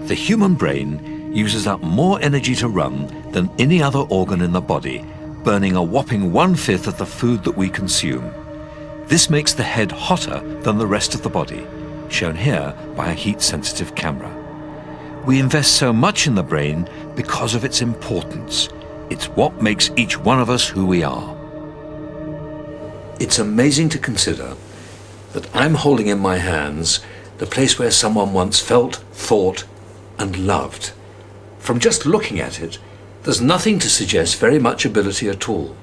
The human brain uses up more energy to run than any other organ in the body, burning a whopping 1/5 of the food that we consume. This makes the head hotter than the rest of the body, shown here by a heat-sensitive camera. We invest so much in the brain because of its importance. It's what makes each one of us who we are. It's amazing to consider that I'm holding in my hands the place where someone once felt, thought, and loved. From just looking at it, there's nothing to suggest very much ability at all.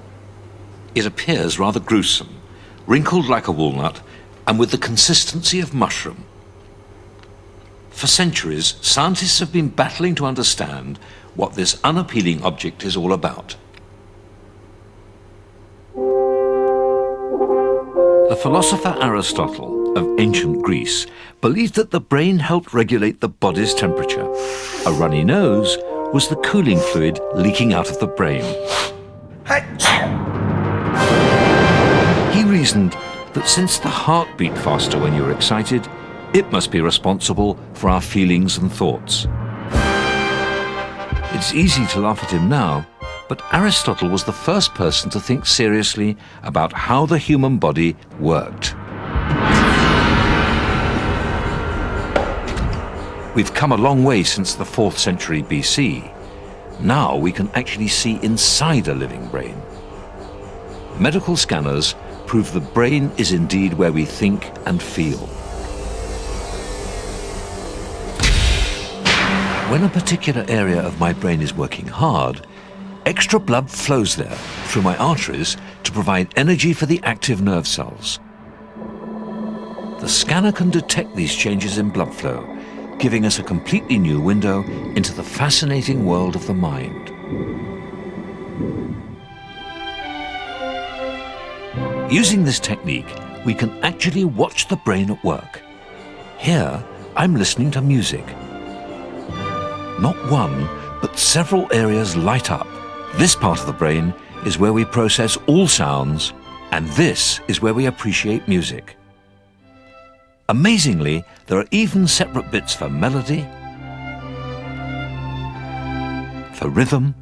It appears rather gruesome, wrinkled like a walnut, and with the consistency of mushroom. For centuries, scientists have been battling to understand what this unappealing object is all about. The philosopher Aristotle of ancient Greece believed that the brain helped regulate the body's temperature. A runny nose was the cooling fluid leaking out of the brain. He reasoned that since the heart beat faster when you're excited, it must be responsible for our feelings and thoughts. It's easy to laugh at him now, but Aristotle was the first person to think seriously about how the human body worked. We've come a long way since the 4th century BC. Now we can actually see inside a living brain. Medical scanners prove the brain is indeed where we think and feel. When a particular area of my brain is working hard, extra blood flows there through my arteries to provide energy for the active nerve cells. The scanner can detect these changes in blood flow, giving us a completely new window into the fascinating world of the mind. Using this technique, we can actually watch the brain at work. Here, I'm listening to music. Not one, but several areas light up. This part of the brain is where we process all sounds, and this is where we appreciate music. Amazingly, there are even separate bits for melody, for rhythm,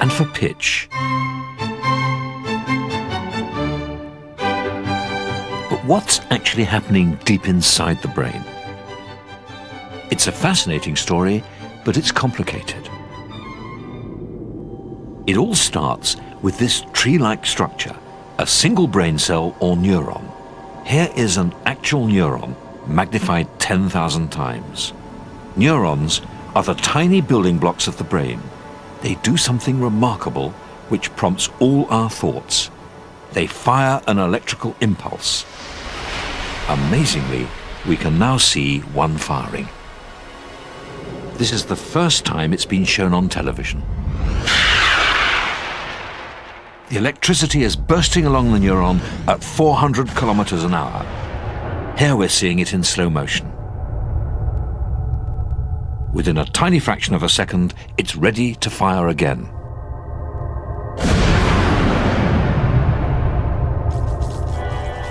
and for pitch. But what's actually happening deep inside the brain? It's a fascinating story, but it's complicated. It all starts with this tree-like structure, a single brain cell or neuron. Here is an actual neuron, magnified 10,000 times. Neurons are the tiny building blocks of the brain. They do something remarkable which prompts all our thoughts. They fire an electrical impulse. Amazingly, we can now see one firing. This is the first time it's been shown on television. The electricity is bursting along the neuron at 400 kilometers an hour. Here we're seeing it in slow motion. Within a tiny fraction of a second, it's ready to fire again.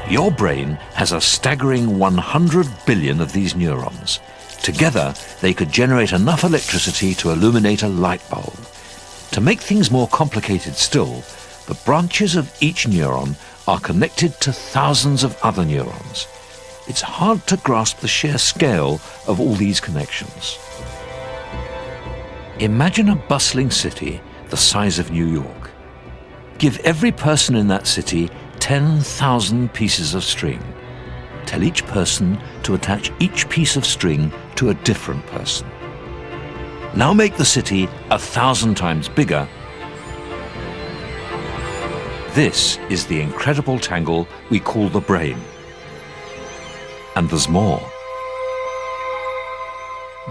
Your brain has a staggering 100 billion of these neurons. Together, they could generate enough electricity to illuminate a light bulb. To make things more complicated still, the branches of each neuron are connected to thousands of other neurons. It's hard to grasp the sheer scale of all these connections. Imagine a bustling city the size of New York. Give every person in that city 10,000 pieces of string. Tell each person to attach each piece of string to a different person. Now make the city 1,000 times bigger. This is the incredible tangle we call the brain. And there's more.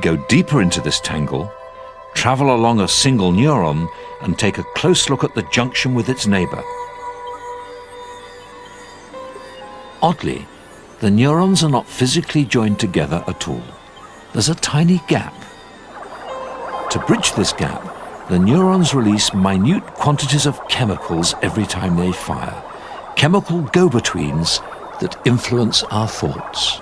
Go deeper into this tangle, travel along a single neuron, and take a close look at the junction with its neighbor. Oddly, the neurons are not physically joined together at all. There's a tiny gap. To bridge this gap, the neurons release minute quantities of chemicals every time they fire, chemical go-betweens that influence our thoughts.